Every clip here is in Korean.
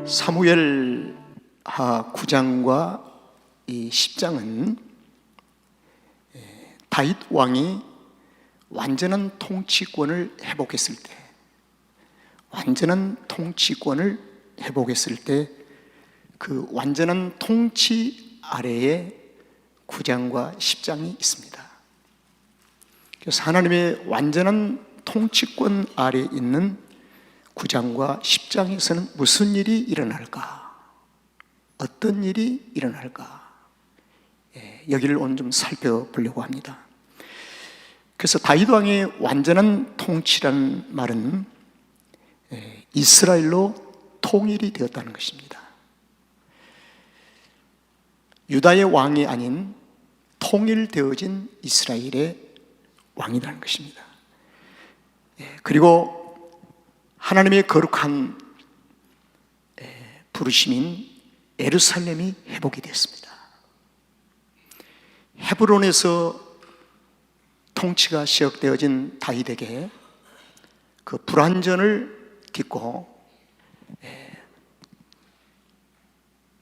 사무엘하 9장과 이 10장은 다윗 왕이 완전한 통치권을 회복했을 때 그 완전한 통치 아래에 9장과 10장이 있습니다. 그래서 하나님의 완전한 통치권 아래에 있는 9장과 10장에서는 무슨 일이 일어날까? 어떤 일이 일어날까? 여기를 오늘 좀 살펴보려고 합니다. 그래서 다윗 왕의 완전한 통치라는 말은 이스라엘로 통일이 되었다는 것입니다. 유다의 왕이 아닌 통일되어진 이스라엘의 왕이라는 것입니다. 그리고 하나님의 거룩한 부르심인 예루살렘이 회복이 되었습니다. 헤브론에서 통치가 시작되어진 다윗에게 그 불완전을 딛고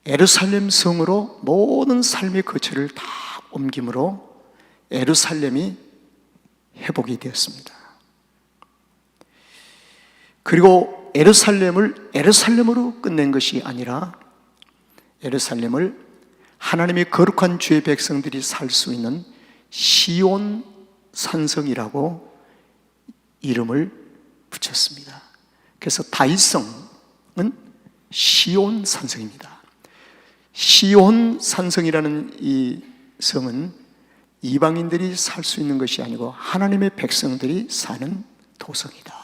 예루살렘 성으로 모든 삶의 거처를 다 옮김으로 예루살렘이 회복이 되었습니다. 그리고 예루살렘으로 끝낸 것이 아니라 예루살렘을 하나님의 거룩한 주의 백성들이 살 수 있는 시온 산성이라고 이름을 붙였습니다. 그래서 다윗성은 시온 산성입니다. 시온 산성이라는 이 성은 이방인들이 살 수 있는 것이 아니고 하나님의 백성들이 사는 도성이다.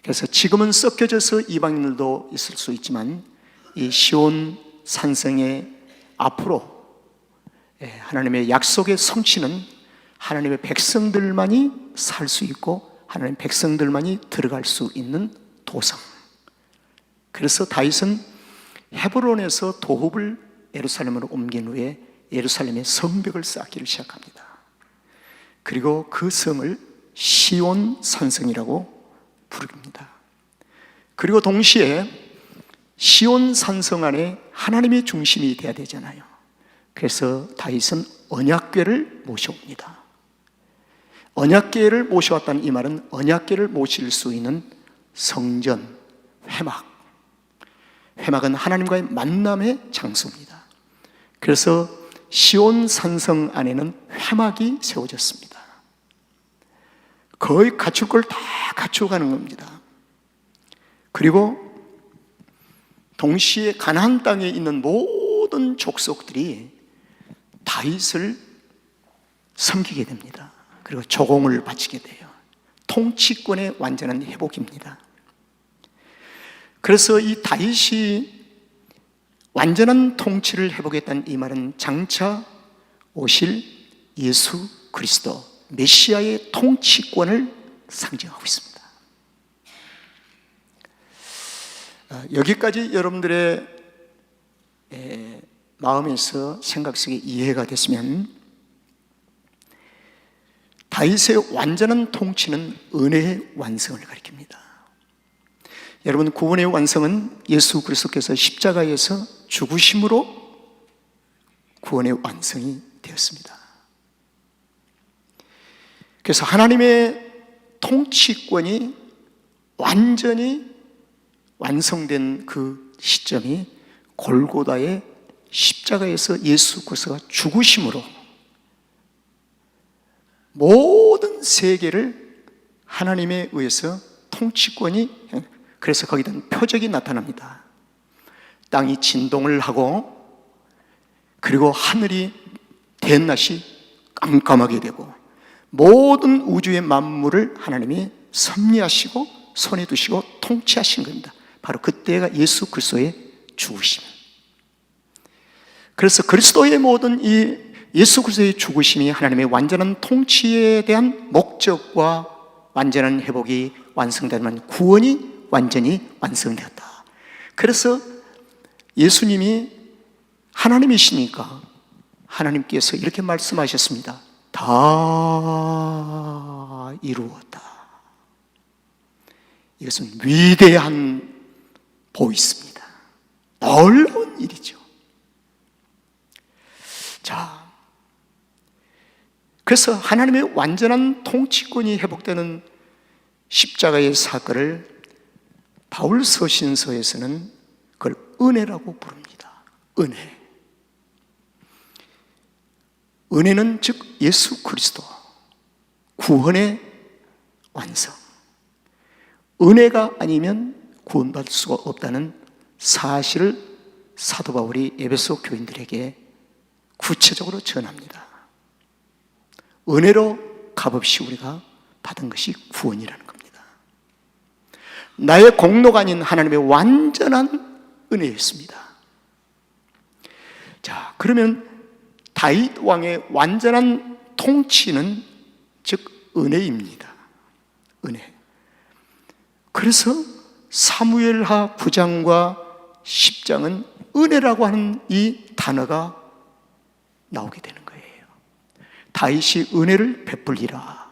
그래서 지금은 섞여져서 이방인들도 있을 수 있지만 이 시온 산성의 앞으로 하나님의 약속의 성취는 하나님의 백성들만이 살 수 있고 하나님의 백성들만이 들어갈 수 있는 도성. 그래서 다윗은 헤브론에서 도읍을 예루살렘으로 옮긴 후에 예루살렘에 성벽을 쌓기를 시작합니다. 그리고 그 성을 시온 산성이라고 부릅니다. 그리고 동시에 시온 산성 안에 하나님의 중심이 되어야 되잖아요. 그래서 다윗은 언약궤를 모셔옵니다. 언약궤를 모셔왔다는 이 말은 언약궤를 모실 수 있는 성전, 회막은 하나님과의 만남의 장소입니다. 그래서 시온 산성 안에는 회막이 세워졌습니다. 거의 갖출 걸 다 갖춰가는 겁니다. 그리고 동시에 가나안 땅에 있는 모든 족속들이 다윗을 섬기게 됩니다. 그리고 조공을 바치게 돼요. 통치권의 완전한 회복입니다. 그래서 이 다윗이 완전한 통치를 회복했다는 이 말은 장차 오실 예수 그리스도 메시아의 통치권을 상징하고 있습니다. 여기까지 여러분들의 마음에서 생각 속에 이해가 됐으면 다윗의 완전한 통치는 은혜의 완성을 가리킵니다. 여러분, 구원의 완성은 예수 그리스도께서 십자가에서 죽으심으로 구원의 완성이 되었습니다. 그래서 하나님의 통치권이 완전히 완성된 그 시점이 골고다의 십자가에서 예수 그리스도가 죽으심으로 모든 세계를 하나님에 의해서 통치권이, 그래서 거기다 표적이 나타납니다. 땅이 진동을 하고 그리고 하늘이 대낮이 깜깜하게 되고 모든 우주의 만물을 하나님이 섭리하시고 손에 두시고 통치하신 겁니다. 바로 그때가 예수 그리스도의 죽으심. 그래서 그리스도의 모든 이 예수 그리스도의 죽으심이 하나님의 완전한 통치에 대한 목적과 완전한 회복이 완성되면 구원이 완전히 완성되었다. 그래서 예수님이 하나님이시니까 하나님께서 이렇게 말씀하셨습니다. 다 이루었다. 이것은 위대한 보이스입니다. 놀라운 일이죠. 자, 그래서 하나님의 완전한 통치권이 회복되는 십자가의 사건을 바울 서신서에서는 그걸 은혜라고 부릅니다. 은혜. 은혜는 즉 예수 그리스도 구원의 완성. 은혜가 아니면 구원받을 수가 없다는 사실을 사도 바울이 에베소 교인들에게 구체적으로 전합니다. 은혜로 값없이 우리가 받은 것이 구원이라는 겁니다. 나의 공로가 아닌 하나님의 완전한 은혜였습니다. 자, 그러면 다윗 왕의 완전한 통치는 즉 은혜입니다. 은혜. 그래서 사무엘하 9장과 10장은 은혜라고 하는 이 단어가 나오게 되는 거예요. 다윗이 은혜를 베풀리라.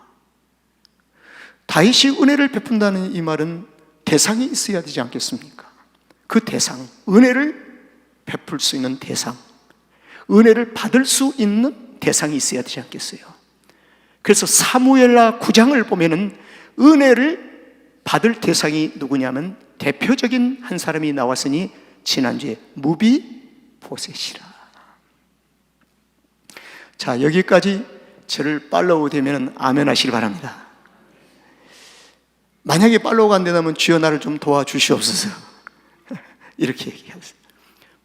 다윗이 은혜를 베푼다는 이 말은 대상이 있어야 되지 않겠습니까? 그 대상, 은혜를 베풀 수 있는 대상, 은혜를 받을 수 있는 대상이 있어야 되지 않겠어요? 그래서 사무엘하 9장을 보면은 은혜를 받을 대상이 누구냐면 대표적인 한 사람이 나왔으니 지난주에 무비보셋이라. 자, 여기까지 저를 팔로우 되면 아멘 하시기 바랍니다. 만약에 팔로우가 안 된다면 주여 나를 좀 도와주시옵소서. 이렇게 얘기했어요.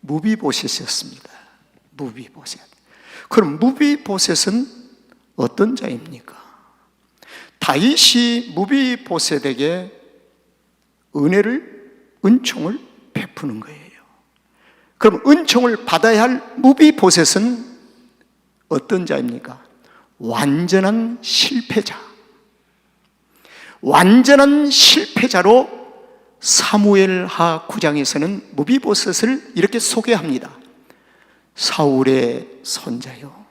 무비보셋이었습니다. 무비보셋. 그럼 무비보셋은 어떤 자입니까? 다윗이 무비보셋에게 은혜를, 은총을 베푸는 거예요. 그럼 은총을 받아야 할 무비보셋은 어떤 자입니까? 완전한 실패자. 완전한 실패자로 사무엘하 9장에서는 무비보셋을 이렇게 소개합니다. 사울의 손자요.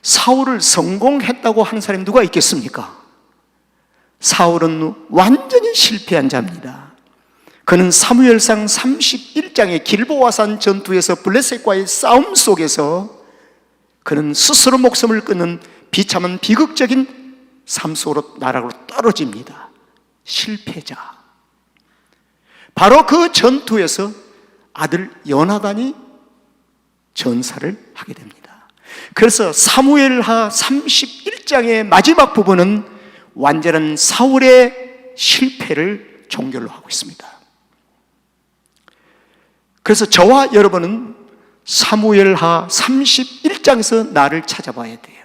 사울을 성공했다고 하는 사람이 누가 있겠습니까? 사울은 완전히 실패한 자입니다. 그는 사무엘상 31장의 길보아산 전투에서 블레셋과의 싸움 속에서 그는 스스로 목숨을 끊는 비참한 비극적인 삶 속으로 나락으로 떨어집니다. 실패자. 바로 그 전투에서 아들 요나단이 전사를 하게 됩니다. 그래서 사무엘하 31장의 마지막 부분은 완전한 사울의 실패를 종결로 하고 있습니다. 그래서 저와 여러분은 사무엘하 31장에서 나를 찾아봐야 돼요.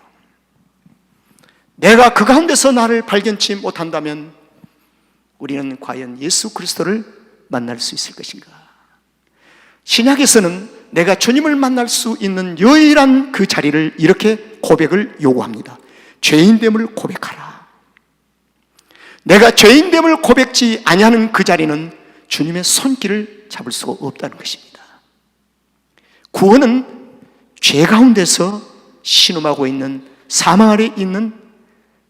내가 그 가운데서 나를 발견치 못한다면 우리는 과연 예수 그리스도를 만날 수 있을 것인가? 신약에서는 내가 주님을 만날 수 있는 유일한 그 자리를 이렇게 고백을 요구합니다. 죄인됨을 고백하라. 내가 죄인됨을 고백지 아니하는 그 자리는 주님의 손길을 잡을 수가 없다는 것입니다. 구원은 죄 가운데서 신음하고 있는 사망 아래 있는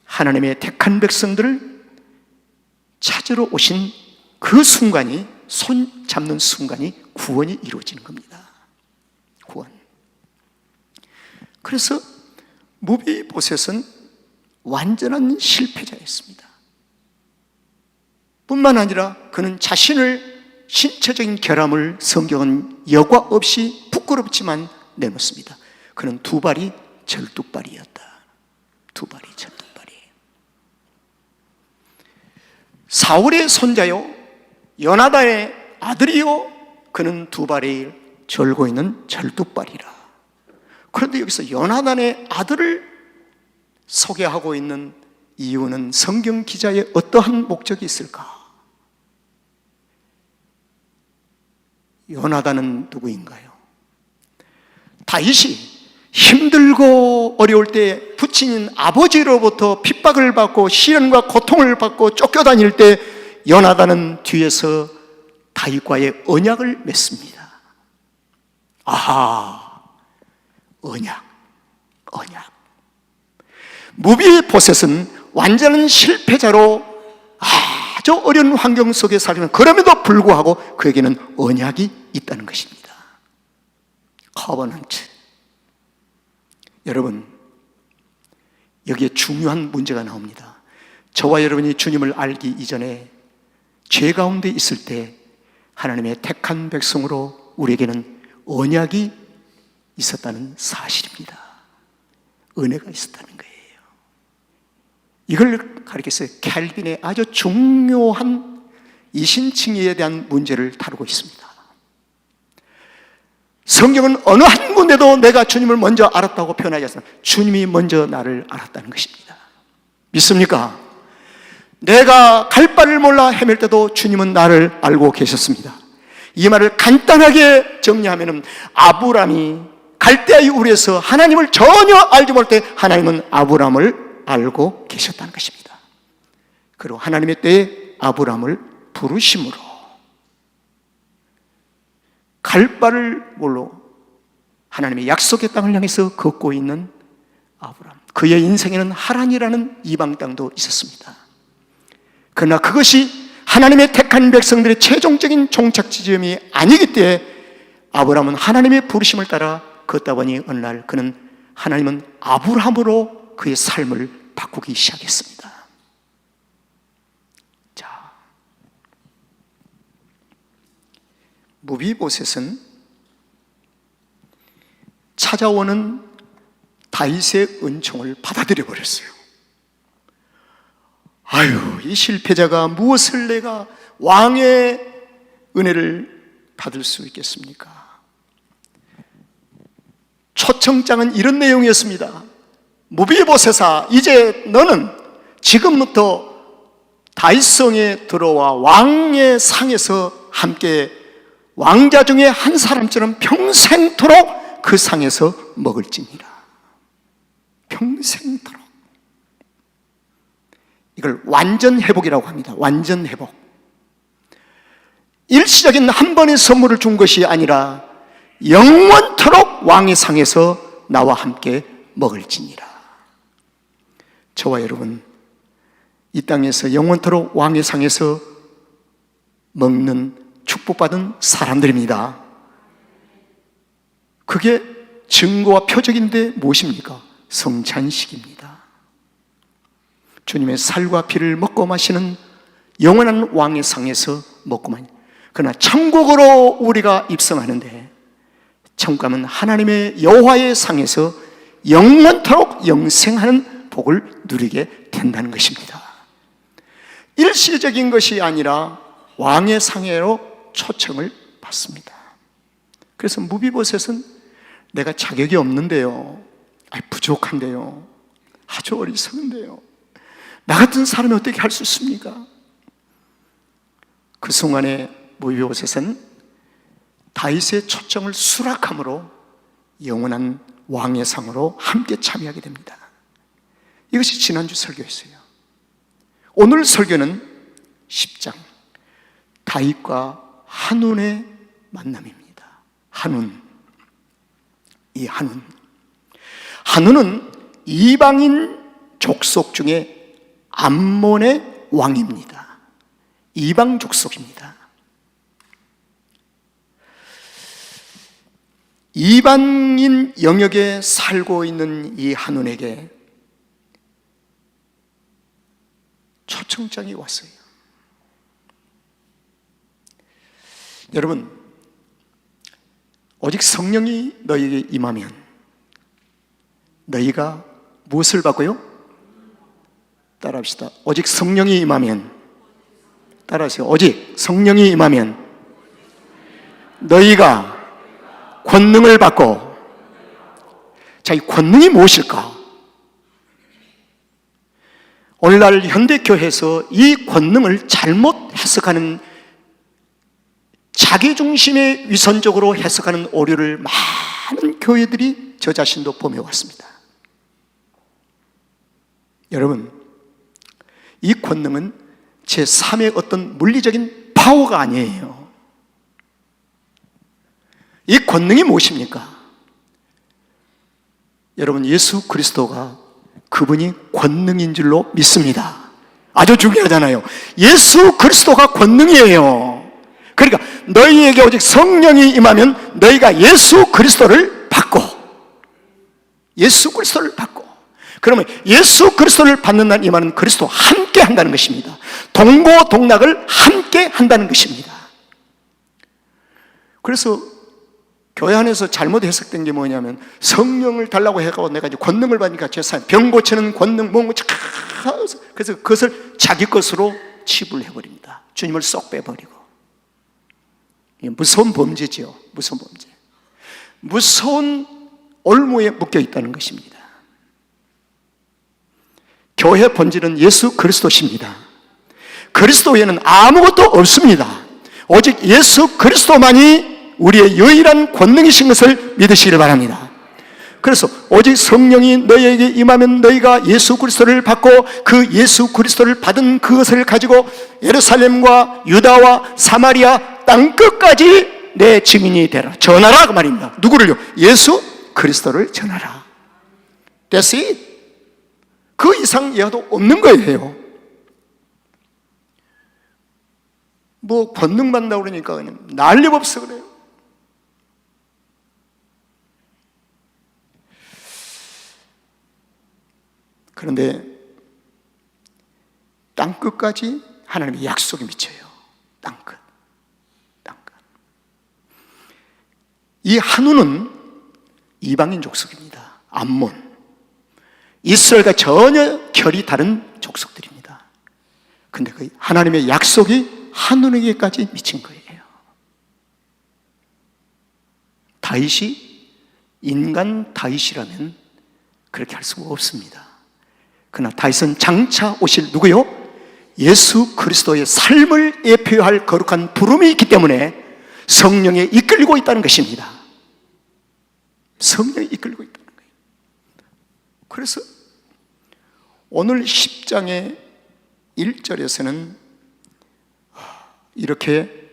하나님의 택한 백성들을 찾으러 오신 그 순간이, 손 잡는 순간이 구원이 이루어지는 겁니다. 구원. 그래서 무비보셋은 완전한 실패자였습니다. 뿐만 아니라 그는 자신을 신체적인 결함을 성경은 여과 없이 부끄럽지만 내놓습니다. 그는 두 발이 절뚝발이었다. 두 발이 절뚝발이. 사울의 손자요, 요나단의 아들이요, 그는 두 발이 절고 있는 절뚝발이라. 그런데 여기서 요나단의 아들을 소개하고 있는 이유는 성경 기자의 어떠한 목적이 있을까? 요나단은 누구인가요? 다윗이 힘들고 어려울 때 부친 아버지로부터 핍박을 받고 시련과 고통을 받고 쫓겨다닐 때 요나단은 뒤에서 다윗과의 언약을 맺습니다. 아하, 언약. 무비보셋은 완전한 실패자로 아주 어려운 환경 속에 살면 그럼에도 불구하고 그에게는 언약이 있다는 것입니다. 커버넌트. 여러분, 여기에 중요한 문제가 나옵니다. 저와 여러분이 주님을 알기 이전에 죄 가운데 있을 때 하나님의 택한 백성으로 우리에게는 언약이 있었다는 사실입니다. 은혜가 있었다는 거예요. 이걸 가리켜서 캘빈의 아주 중요한 이신칭의에 대한 문제를 다루고 있습니다. 성경은 어느 한 군데도 내가 주님을 먼저 알았다고 표현하지 않습니다. 주님이 먼저 나를 알았다는 것입니다. 믿습니까? 내가 갈 바를 몰라 헤맬 때도 주님은 나를 알고 계셨습니다. 이 말을 간단하게 정리하면 아브람이 갈대아의 우리에서 하나님을 전혀 알지 못할 때 하나님은 아브람을 알고 계셨다는 것입니다. 그리고 하나님의 때에 아브람을 부르심으로 갈 바를 몰라 하나님의 약속의 땅을 향해서 걷고 있는 아브람, 그의 인생에는 하란이라는 이방 땅도 있었습니다. 그러나 그것이 하나님의 택한 백성들의 최종적인 종착 지점이 아니기 때문에 아브람은 하나님의 부르심을 따라 걷다 보니 어느 날 그는 하나님은 아브람으로 그의 삶을 바꾸기 시작했습니다. 자, 무비보셋은 찾아오는 다윗의 은총을 받아들여 버렸어요. 아유, 이 실패자가 무엇을 내가 왕의 은혜를 받을 수 있겠습니까? 초청장은 이런 내용이었습니다. 무비보셋아, 이제 너는 지금부터 다윗성에 들어와 왕의 상에서 함께 왕자 중에 한 사람처럼 평생토록 그 상에서 먹을지니라. 평생토록. 이걸 완전 회복이라고 합니다. 완전 회복. 일시적인 한 번의 선물을 준 것이 아니라 영원토록 왕의 상에서 나와 함께 먹을지니라. 저와 여러분, 이 땅에서 영원토록 왕의 상에서 먹는 축복받은 사람들입니다. 그게 증거와 표적인데 무엇입니까? 성찬식입니다. 주님의 살과 피를 먹고 마시는 영원한 왕의 상에서 먹고 마시는. 그러나 천국으로 우리가 입성하는데 천국 가면 하나님의 여호와의 상에서 영원토록 영생하는 복을 누리게 된다는 것입니다. 일시적인 것이 아니라 왕의 상해로 초청을 받습니다. 그래서 무비보셋은 내가 자격이 없는데요, 부족한데요, 아주 어리석은데요, 나 같은 사람이 어떻게 할 수 있습니까? 그 순간에 무비보셋은 다윗의 초청을 수락함으로 영원한 왕의 상으로 함께 참여하게 됩니다. 이것이 지난주 설교였어요. 오늘 설교는 10장 다윗과 한운의 만남입니다. 한운. 이 한운은 이방인 족속 중에 암몬의 왕입니다. 이방 족속입니다. 이방인 영역에 살고 있는 이 한운에게 초청장이 왔어요. 여러분, 오직 성령이 너희에게 임하면 너희가 무엇을 받고요? 따라합시다. 오직 성령이 임하면, 따라하세요. 오직 성령이 임하면 너희가 권능을 받고. 자, 이 권능이 무엇일까? 오늘날 현대교회에서 이 권능을 잘못 해석하는, 자기중심에 위선적으로 해석하는 오류를 많은 교회들이 저 자신도 범해왔습니다. 여러분, 이 권능은 제3의 어떤 물리적인 파워가 아니에요. 이 권능이 무엇입니까? 여러분, 예수 그리스도가 그분이 권능인 줄로 믿습니다. 아주 중요하잖아요. 예수 그리스도가 권능이에요. 그러니까 너희에게 오직 성령이 임하면 너희가 예수 그리스도를 받고, 예수 그리스도를 받고, 그러면 예수 그리스도를 받는 날 임하는 그리스도 함께 한다는 것입니다. 동고동락을 함께 한다는 것입니다. 그래서 교회 안에서 잘못 해석된 게 뭐냐면, 성령을 달라고 해가지고 내가 이제 권능을 받으니까 병 고치는 권능, 그래서 그것을 자기 것으로 치부해버립니다. 주님을 쏙 빼버리고. 이게 무서운 범죄죠. 무서운 범죄. 무서운 올무에 묶여 있다는 것입니다. 교회 본질은 예수 그리스도십니다. 그리스도 외에는 아무것도 없습니다. 오직 예수 그리스도만이 우리의 유일한 권능이신 것을 믿으시길 바랍니다. 그래서 오직 성령이 너희에게 임하면 너희가 예수 그리스도를 받고, 그 예수 그리스도를 받은 그것을 가지고 예루살렘과 유다와 사마리아 땅끝까지 내 증인이 되라. 전하라 그 말입니다. 누구를요? 예수 그리스도를 전하라. That's it. 그 이상 이하도 없는 거예요. 뭐 권능 받는다고 그러니까 그냥 난리법석 그래요. 그런데 땅끝까지 하나님의 약속이 미쳐요. 땅끝. 땅끝. 이 한우는 이방인 족속입니다. 암몬. 이스라엘과 전혀 결이 다른 족속들입니다. 근데 그 하나님의 약속이 한우에게까지 미친 거예요. 다윗이 인간 다윗이라면 그렇게 할 수가 없습니다. 그러나 다윗은 장차 오실 누구요? 예수 그리스도의 삶을 예표할 거룩한 부름이 있기 때문에 성령에 이끌리고 있다는 것입니다. 성령에 이끌리고 있다는 거예요. 그래서 오늘 10장의 1절에서는 이렇게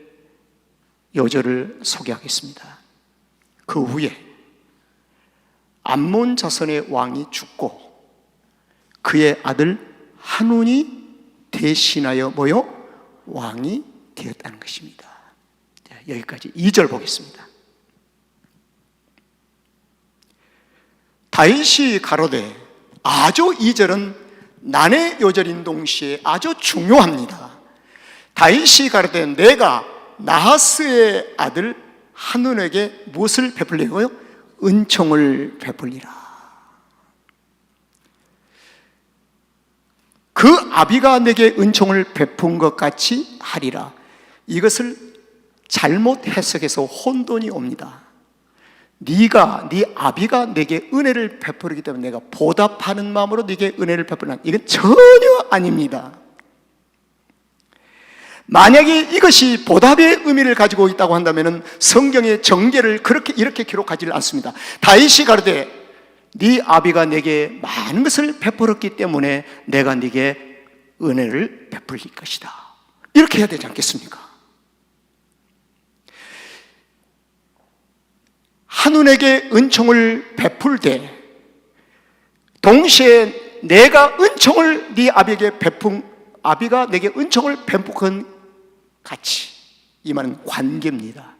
여절을 소개하겠습니다. 그 후에 암몬 자손의 왕이 죽고 그의 아들 한운이 대신하여 왕이 되었다는 것입니다. 여기까지 2절 보겠습니다. 다윗이 가로되, 아주 2절은 난의 요절인 동시에 아주 중요합니다. 다윗이 가로되, 내가 나하스의 아들 한운에게 무엇을 베풀리고요? 은총을 베풀리라. 그 아비가 내게 은총을 베푼 것 같이 하리라. 이것을 잘못 해석해서 혼돈이 옵니다. 네 아비가 내게 은혜를 베풀기 때문에 내가 보답하는 마음으로 네게 은혜를 베풀라. 이건 전혀 아닙니다. 만약에 이것이 보답의 의미를 가지고 있다고 한다면 성경의 정계를 이렇게 기록하지 않습니다. 다윗이 가로되, 네 아비가 내게 많은 것을 베풀었기 때문에 내가 네게 은혜를 베풀 것이다. 이렇게 해야 되지 않겠습니까? 한운에게 은총을 베풀 때 동시에 내가 은총을 네 아비에게 아비가 내게 은총을 베푼 같이, 이 말은 관계입니다.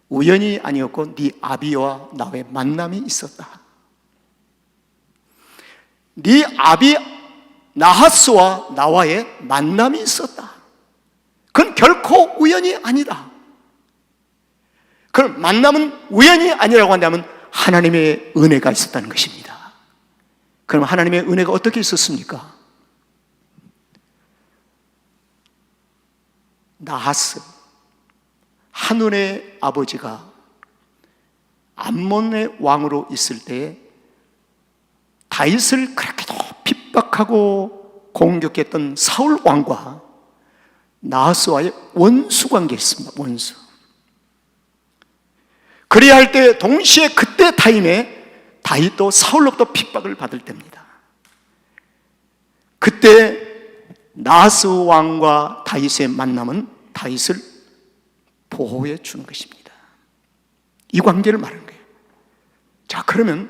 우연이 아니었고 네 아비와 나의 만남이 있었다. 네 아비 나하스와 나와의 만남이 있었다. 그건 결코 우연이 아니다. 그럼 만남은 우연이 아니라고 한다면 하나님의 은혜가 있었다는 것입니다. 그럼 하나님의 은혜가 어떻게 있었습니까? 나하스, 한운의 아버지가 암몬의 왕으로 있을 때에 다윗을 그렇게도 핍박하고 공격했던 사울 왕과 나하스와의 원수 관계였습니다. 원수. 그래야 할 때 동시에 그때 타임에 다윗도 사울로부터 핍박을 받을 때입니다. 그때 나하스 왕과 다윗의 만남은 다윗을 보호해 주는 것입니다. 이 관계를 말하는 거예요. 자, 그러면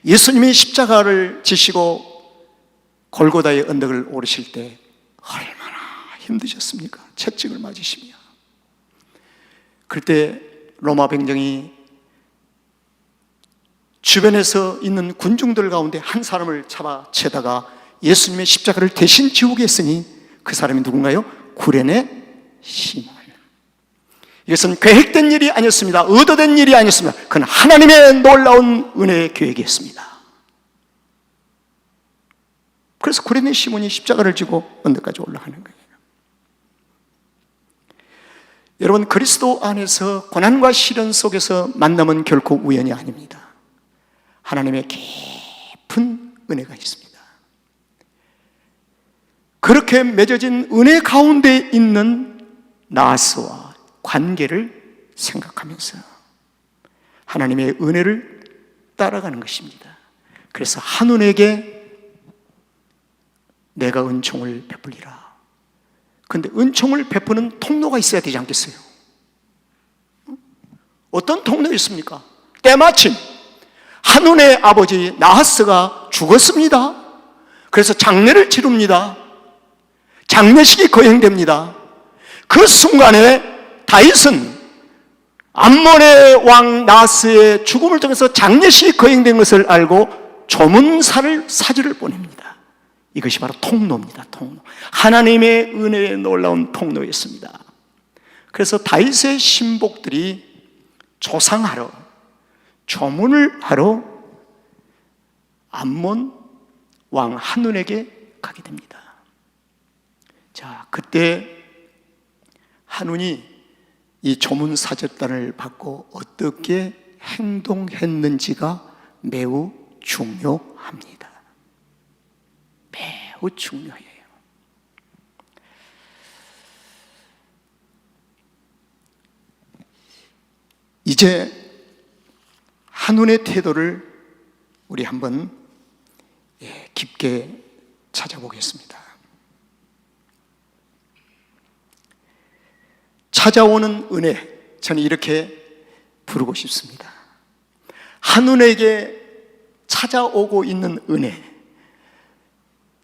예수님이 십자가를 지시고 골고다의 언덕을 오르실 때 얼마나 힘드셨습니까? 채찍을 맞으시며. 그때 로마 병정이 주변에서 있는 군중들 가운데 한 사람을 잡아채다가 예수님의 십자가를 대신 지우게 했으니 그 사람이 누군가요? 구레네 시몬. 이것은 계획된 일이 아니었습니다. 의도된 일이 아니었습니다. 그건 하나님의 놀라운 은혜의 계획이었습니다. 그래서 구레네 시몬이 십자가를 지고 언덕까지 올라가는 거예요. 여러분, 그리스도 안에서 고난과 시련 속에서 만남은 결코 우연이 아닙니다. 하나님의 깊은 은혜가 있습니다. 그렇게 맺어진 은혜 가운데 있는 나스와 관계를 생각하면서 하나님의 은혜를 따라가는 것입니다. 그래서 한운에게 내가 은총을 베풀리라. 그런데 은총을 베푸는 통로가 있어야 되지 않겠어요? 어떤 통로였습니까? 때마침 한운의 아버지 나하스가 죽었습니다. 그래서 장례를 치릅니다. 장례식이 거행됩니다. 그 순간에 다윗은 암몬의 왕 나하스의 죽음을 통해서 장례식이 거행된 것을 알고 조문사를 사주를 보냅니다. 이것이 바로 통로입니다. 통로. 하나님의 은혜에 놀라운 통로였습니다. 그래서 다윗의 신복들이 조상하러, 조문을 하러 암몬 왕 한운에게 가게 됩니다. 자, 그때 한운이 이 조문 사절단을 받고 어떻게 행동했는지가 매우 중요합니다. 매우 중요해요. 이제 한운의 태도를 우리 한번 깊게 찾아보겠습니다. 찾아오는 은혜, 저는 이렇게 부르고 싶습니다. 한운에게 찾아오고 있는 은혜,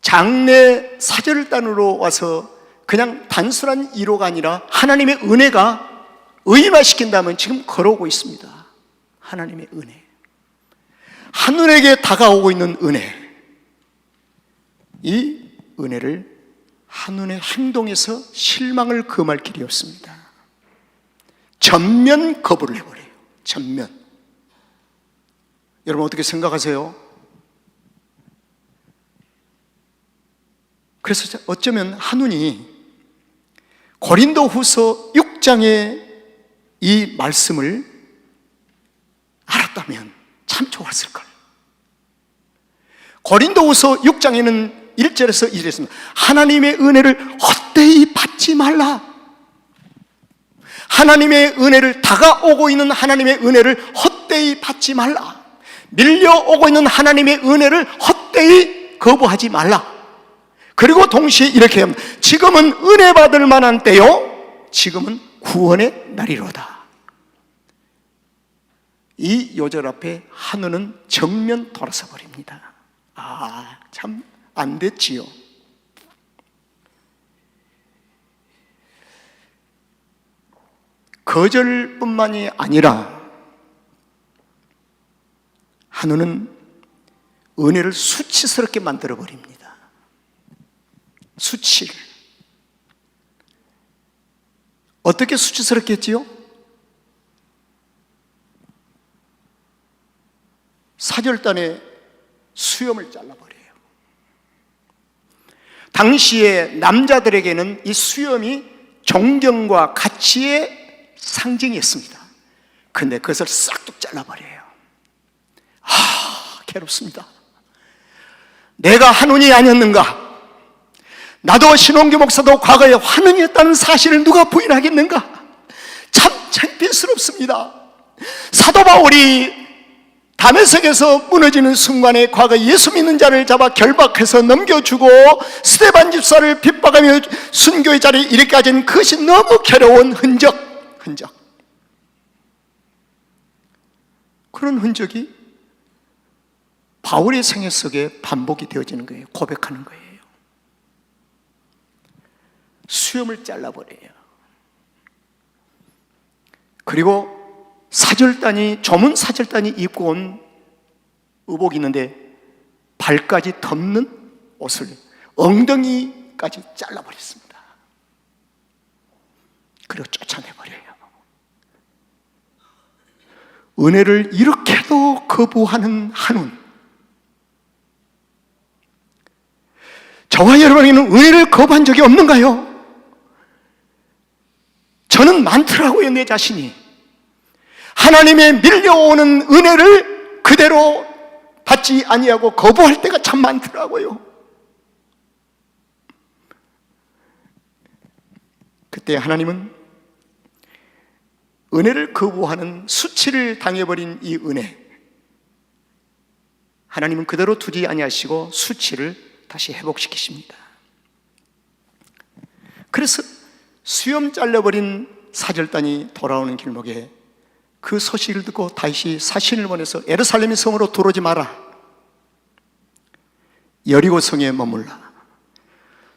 장례 사절단으로 와서 그냥 단순한 이로가 아니라 하나님의 은혜가 의인화시킨다면 지금 걸어오고 있습니다. 하나님의 은혜, 한운에게 다가오고 있는 은혜, 이 은혜를 한운의 행동에서 실망을 금할 길이 없습니다. 전면 거부를 해버려요. 전면. 여러분 어떻게 생각하세요? 그래서 어쩌면 한운이 고린도후서 6장의 이 말씀을 알았다면 참 좋았을 거예요. 고린도후서 6장에는 1절에서 2절에 있습니다. 하나님의 은혜를 헛되이 받지 말라. 하나님의 은혜를, 다가오고 있는 하나님의 은혜를 헛되이 받지 말라. 밀려오고 있는 하나님의 은혜를 헛되이 거부하지 말라. 그리고 동시에 이렇게 합니다. 지금은 은혜 받을 만한 때요, 지금은 구원의 날이로다. 이 요절 앞에 한우는 정면 돌아서 버립니다. 아, 참 안 됐지요. 거절뿐만이 아니라 한우는 은혜를 수치스럽게 만들어 버립니다. 수치를. 어떻게 수치스럽게 했지요? 사절단의 수염을 잘라버려요. 당시에 남자들에게는 이 수염이 존경과 가치의 상징이었습니다. 그런데 그것을 싹둑 잘라버려요. 괴롭습니다. 내가 한운이 아니었는가? 나도 신홍기 목사도 과거에 한운이었다는 사실을 누가 부인하겠는가? 참 창피스럽습니다. 사도 바울이 다메섹에서 무너지는 순간에 과거 예수 믿는 자를 잡아 결박해서 넘겨주고 스데반 집사를 핍박하며 순교의 자리에 이르게까지 한 그것이 너무 괴로운 흔적. 그런 흔적이 바울의 생애 속에 반복이 되어지는 거예요. 고백하는 거예요. 수염을 잘라버려요. 그리고 조문 사절단이 입고 온 의복이 있는데 발까지 덮는 옷을 엉덩이까지 잘라버렸습니다. 그리고 쫓아내버려요. 은혜를 이렇게도 거부하는 한운, 저와 여러분에게는 은혜를 거부한 적이 없는가요? 저는 많더라고요. 내 자신이 하나님의 밀려오는 은혜를 그대로 받지 아니하고 거부할 때가 참 많더라고요. 그때 하나님은 은혜를 거부하는 수치를 당해버린 이 은혜, 하나님은 그대로 두지 아니하시고 수치를 다시 회복시키십니다. 그래서 수염 잘려버린 사절단이 돌아오는 길목에 그 소식을 듣고 다시 사신을 보내서 예루살렘 성으로 들어오지 마라, 여리고 성에 머물라.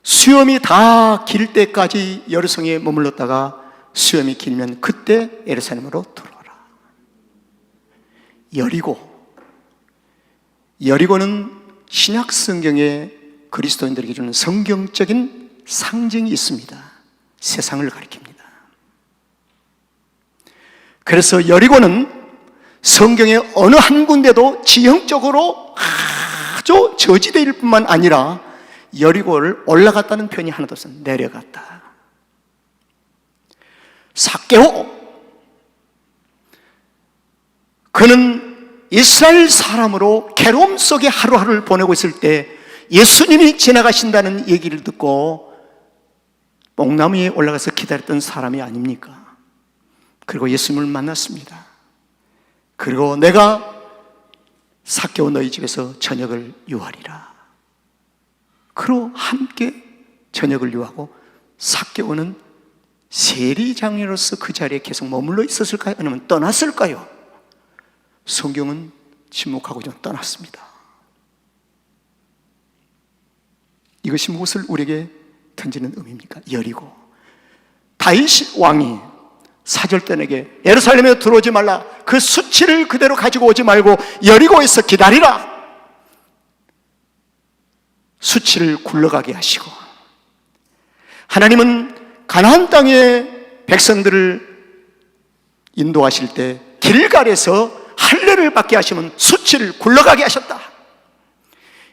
수염이 다 길 때까지 여리고성에 머물렀다가 수염이 길면 그때 예루살렘으로 들어오라. 여리고는 신약 성경에 그리스도인들에게 주는 성경적인 상징이 있습니다. 세상을 가리킵니다. 그래서 여리고는 성경의 어느 한 군데도 지형적으로 아주 저지대일 뿐만 아니라 여리고를 올라갔다는 표현이 하나도 없어요. 내려갔다. 삭개오, 그는 이스라엘 사람으로 괴로움 속에 하루하루를 보내고 있을 때 예수님이 지나가신다는 얘기를 듣고 뽕나무 위에 올라가서 기다렸던 사람이 아닙니까? 그리고 예수님을 만났습니다. 그리고 내가 삭개오 너희 집에서 저녁을 유하리라. 그로 함께 저녁을 유하고 삭개오는 세리장로로서 그 자리에 계속 머물러 있었을까요? 아니면 떠났을까요? 성경은 침묵하고 좀 떠났습니다. 이것이 무엇을 우리에게 던지는 의미입니까? 여리고, 다윗 왕이 사절단에게 예루살렘에 들어오지 말라, 그 수치를 그대로 가지고 오지 말고 여리고에서 기다리라, 수치를 굴러가게 하시고, 하나님은 가나안 땅의 백성들을 인도하실 때 길갈에서 할례를 받게 하시면 수치를 굴러가게 하셨다.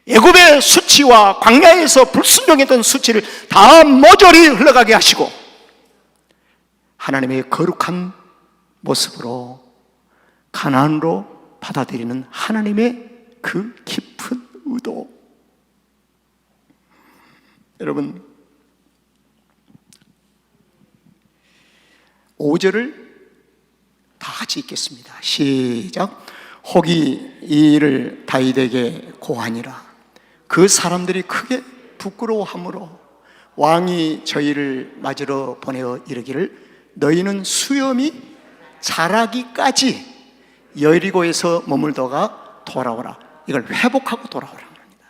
애굽의 수치와 광야에서 불순종했던 수치를 다 모조리 흘러가게 하시고 하나님의 거룩한 모습으로 가나안으로 받아들이는 하나님의 그 깊은 의도. 여러분, 5절을 다 같이 읽겠습니다. 시작. 혹이 이 일을 다윗에게 고하니라. 그 사람들이 크게 부끄러워하므로 왕이 저희를 맞으러 보내어 이르기를 너희는 수염이 자라기까지 여리고에서 머물다가 돌아오라. 이걸 회복하고 돌아오라는 겁니다.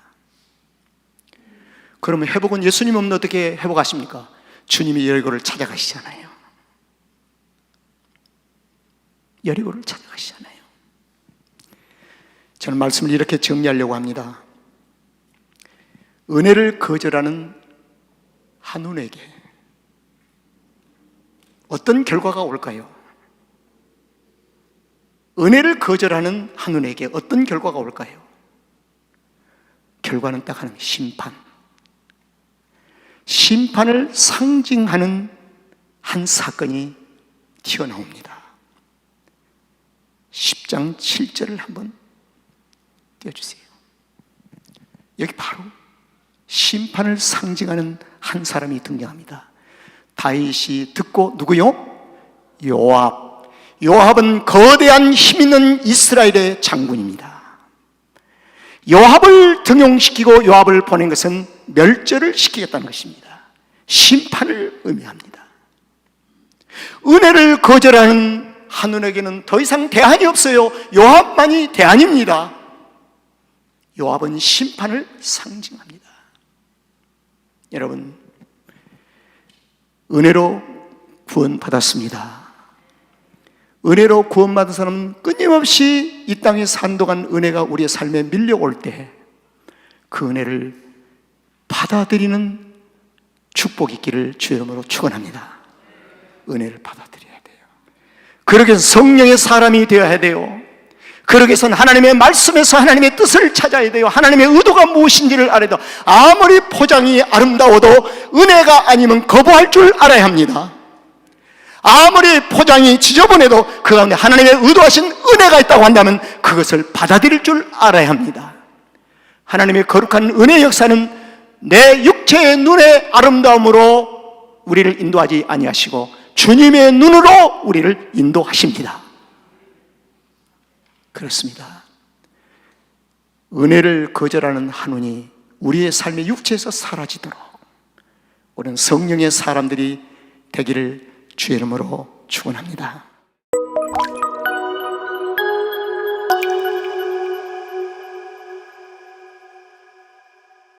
그러면 회복은 예수님 없는 어떻게 회복하십니까? 주님이 여리고를 찾아가시잖아요. 여리고를 찾아가시잖아요. 저는 말씀을 이렇게 정리하려고 합니다. 은혜를 거절하는 한운에게 어떤 결과가 올까요? 은혜를 거절하는 한운에게 어떤 결과가 올까요? 결과는 딱 하나입니다. 심판. 심판을 상징하는 한 사건이 튀어나옵니다. 10장 7절을 한번 띄워주세요. 여기 바로 심판을 상징하는 한 사람이 등장합니다. 다윗이 듣고, 누구요? 요압. 요압은 거대한 힘 있는 이스라엘의 장군입니다. 요압을 등용시키고 요압을 보낸 것은 멸절을 시키겠다는 것입니다. 심판을 의미합니다. 은혜를 거절하는 한운에게는 더 이상 대안이 없어요. 요압만이 대안입니다. 요압은 심판을 상징합니다. 여러분, 은혜로 구원받았습니다. 은혜로 구원받은 사람은 끊임없이 이 땅에 산 동안 은혜가 우리의 삶에 밀려올 때 그 은혜를 받아들이는 축복이 있기를 주의 이름으로 축원합니다. 은혜를 받아들여야 돼요. 그러기 위해서 성령의 사람이 되어야 돼요. 그러기 위해서는 하나님의 말씀에서 하나님의 뜻을 찾아야 돼요. 하나님의 의도가 무엇인지를 알아야 돼요. 아무리 포장이 아름다워도 은혜가 아니면 거부할 줄 알아야 합니다. 아무리 포장이 지저분해도 그 가운데 하나님의 의도하신 은혜가 있다고 한다면 그것을 받아들일 줄 알아야 합니다. 하나님의 거룩한 은혜의 역사는 내 육체의 눈의 아름다움으로 우리를 인도하지 아니하시고 주님의 눈으로 우리를 인도하십니다. 그렇습니다. 은혜를 거절하는 한운이 우리의 삶의 육체에서 사라지도록 우리는 성령의 사람들이 되기를 주의 이름으로 축원합니다.